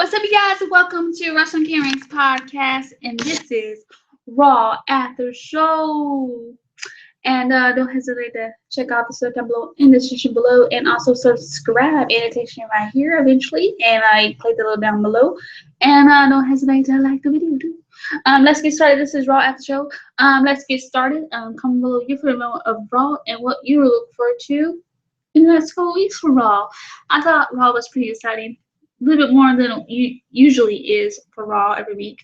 What's up, you guys? Welcome to Wrestling Karen's podcast, and this is Raw After Show. And don't hesitate to check out the stuff down below in the description below, and also subscribe. Annotation right here eventually, and I click the little down below. And don't hesitate to like the video too. Let's get started. This is Raw After Show. Let's get started. Comment below your favorite moment of Raw and what you look forward to in the next couple weeks for Raw. I thought Raw was pretty exciting. A little bit more than it usually is for Raw every week.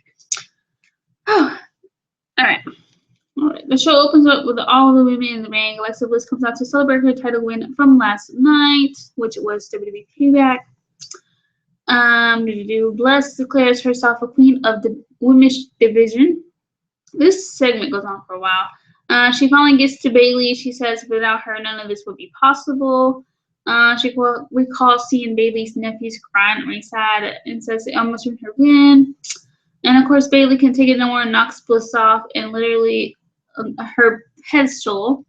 All right. The show opens up with all the women in the ring. Alexa Bliss comes out to celebrate her title win from last night, which was WWE Payback. Bliss declares herself a queen of the women's division. This segment goes on for a while. She finally gets to Bayley. She says without her, none of this would be possible. She recalls seeing Bayley's nephews crying ringside and says they almost ruined her win. And of course, Bayley can take it no more and knocks Bliss off and literally her pedestal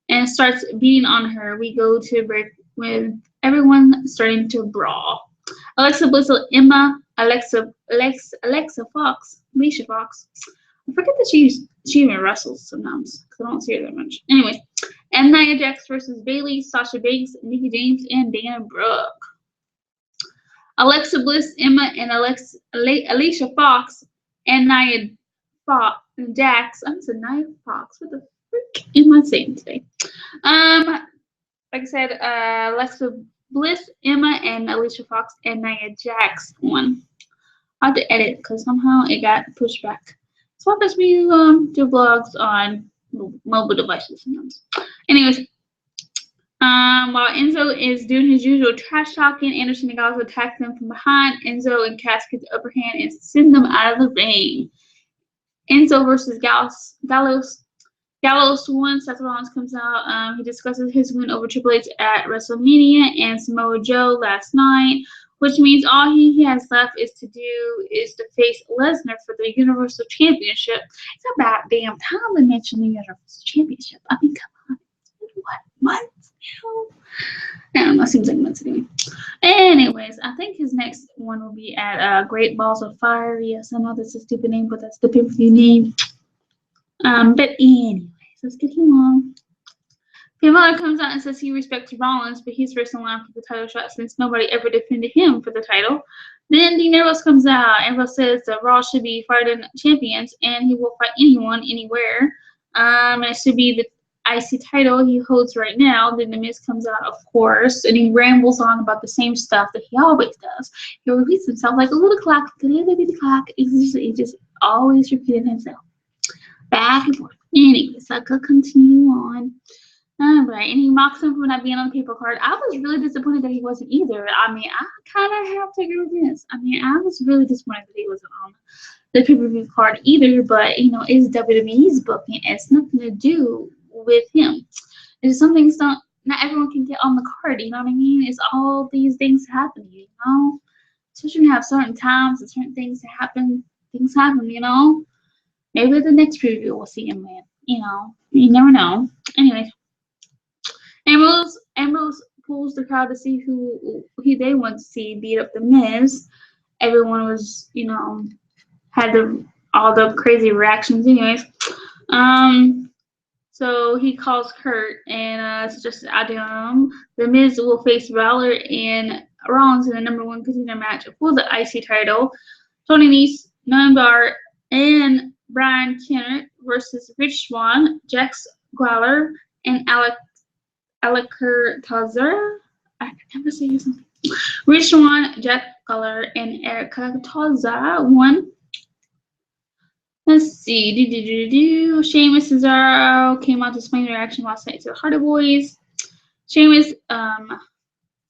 and starts beating on her. We go to break with everyone starting to brawl. Alexa Bliss, Alicia Fox. I forget that she even wrestles sometimes because I don't see her that much. Anyways, and Nia Jax versus Bayley, Sasha Banks, Mickie James, and Dana Brooke. Alexa Bliss, Emma, and Alicia Fox, and Nia Jax. I said Nia Fox. What the frick am I saying today? Like I said, Alexa Bliss, Emma, and Alicia Fox, and Nia Jax won. I had to edit because somehow it got pushed back. So that me do vlogs on mobile devices sometimes. Anyways, while Enzo is doing his usual trash talking, Anderson and Gallows attack them from behind. Enzo and Cass get the upper hand and send them out of the ring. Enzo versus Gallows won. Seth Rollins comes out. He discusses his win over Triple H at WrestleMania and Samoa Joe last night, which means all he has left is to face Lesnar for the Universal Championship. It's about damn time they mention the Universal Championship. I mean, come on. What months now? I don't know. Seems like months anyway. Anyways, I think his next one will be at Great Balls of Fire. Yes, I know that's a stupid name, but that's the pay-per-view name. But anyways, let's get him on. Balor comes out and says he respects Rollins, but he's first in line for the title shot since nobody ever defended him for the title. Then Dean Ambrose comes out. Ambrose says that Raw should be fighting champions, and he will fight anyone, anywhere. It should be the IC title he holds right now. Then The Miz comes out, of course, and he rambles on about the same stuff that he always does. He repeats himself like a little clock, He's just always repeating himself. Back and forth. Anyways, I could continue on. Alright, and he mocks him for not being on the paper card. I was really disappointed that he wasn't either. I mean, I kind of have to agree with this. I mean, I was really disappointed that he wasn't on the pay-per-view card either, but, it's WWE's booking. It's nothing to do with him. It's some things not everyone can get on the card, you know what I mean? It's all these things happening, Especially when you have certain times and certain things happen. Things happen, Maybe the next preview we'll see him win. You never know. Anyways. Ambrose pulls the crowd to see who they want to see beat up the Miz. Everyone was, had all the crazy reactions. Anyways, so he calls Kurt and suggests Adam. The Miz will face Balor and Rollins in the number one contender match for the IC title. Tony Nese, Dunbar, and Brian Kennett versus Rich Swann, Jax Gwallar, and Alcantara. I can never say his name. Rich Swann, Jack Gwallar, and Alcantara won. Let's see. Sheamus and Cesaro came out to explain their action last night to the Hardy Boys. Sheamus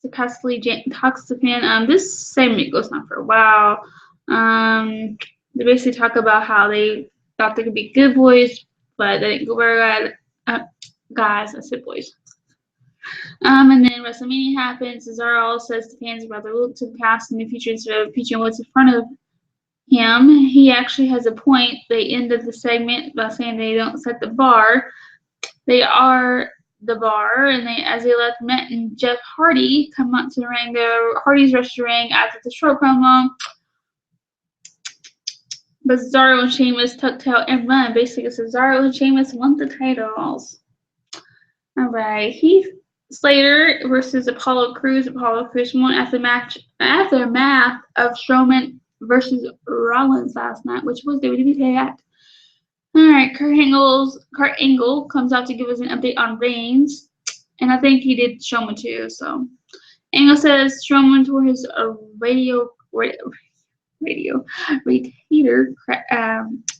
sarcastically talks to Finn. This segment goes on for a while. They basically talk about how they thought they could be good boys, but they didn't go very good. Guys, I said boys. And then WrestleMania happens. Cesaro says to fans about the look to the past and the future instead of featuring what's in front of him. He actually has a point. They ended the segment by saying they don't set the bar. They are the bar, and as they left, Matt and Jeff Hardy come out to the ring. The Hardys rush the ring after the short promo, but Cesaro and Sheamus tucked out and run. Basically, Cesaro and Sheamus won the titles. Alright, Heath Slater versus Apollo Crews. Apollo Crews won aftermath of Strowman versus Rollins last night, which was WWE tag. Alright, Kurt Angle comes out to give us an update on Reigns. And I think he did Strowman too, so. Angle says Strowman tore his radiator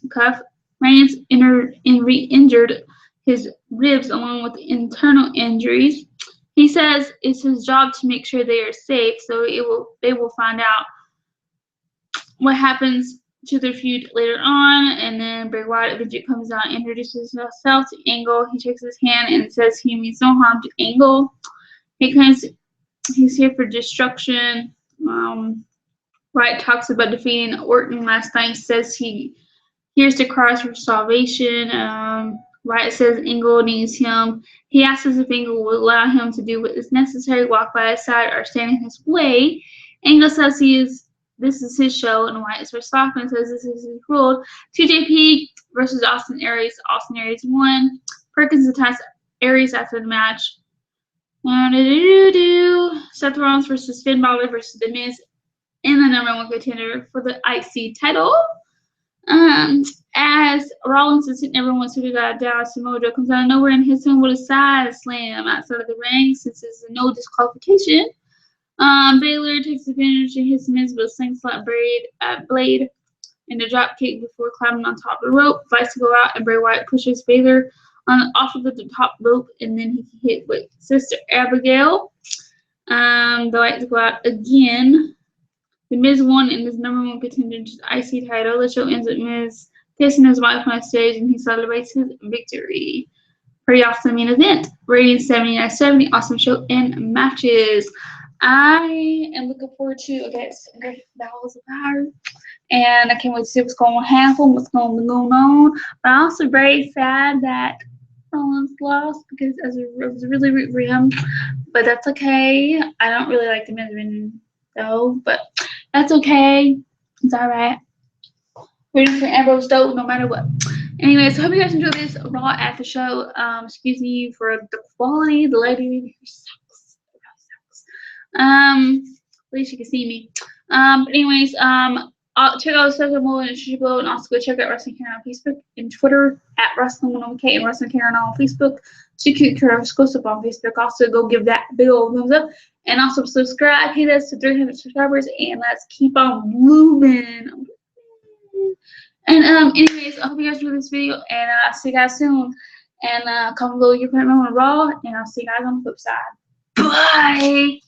cuff. Reigns re-injured his ribs along with internal injuries. He says it's his job to make sure they are safe, so they will find out what happens to their feud later on. And then Bray Wyatt eventually comes out and introduces himself to Angle. He shakes his hand and says he means no harm to Angle. He claims he's here for destruction. Wyatt talks about defeating Orton last night. Says he hears the cries for salvation. Wyatt says Angle needs him. He asks if Angle will allow him to do what is necessary, walk by his side, or stand in his way. Angle says this is his show, and Wyatt is pissed and says this is his rule. TJP versus Austin Aries. Austin Aries won. Perkins attacks Aries after the match. Seth Rollins versus Finn Balor versus The Miz in the #1 contender for the IC title. As Rollins is hitting everyone to down, Samoa Joe comes out of nowhere and hits him with a side slam outside of the ring since it's a no disqualification. Baylor takes advantage and hits Miz with a slingshot blade and a drop kick before climbing on top of the rope. Fights to go out and Bray Wyatt pushes Baylor off of the top rope, and then he hit with Sister Abigail. The lights go out again. The Miz won in his #1 contender to the IC title. The show ends with Miz kissing his wife on stage, and he celebrates his victory. Pretty awesome main event. Rating 79/70. Awesome show and matches. I am looking forward to some great battles of power, and I can't wait to see what's going to happen, what's going to be going on. But I'm also very sad that Rollins lost because I was really rooting for him, but that's okay. I don't really like the Miz though, but that's okay. It's alright. Rooting for Ambrose though, no matter what. Anyways, I hope you guys enjoyed this Raw after show. Excuse me for the quality. The lighting sucks. It really sucks. At least you can see me. But anyways, check out the social media below, and also go check out Wrestling Karen on Facebook and Twitter at Wrestling101K and Wrestling Karen on Facebook. Secret Karen exclusive on Facebook. Also go give that big old thumbs up. And also subscribe. Hit us to 300 subscribers, and let's keep on moving. And anyways, I hope you guys enjoyed this video, and I'll see you guys soon. And comment below your comment on Raw, and I'll see you guys on the flip side. Bye.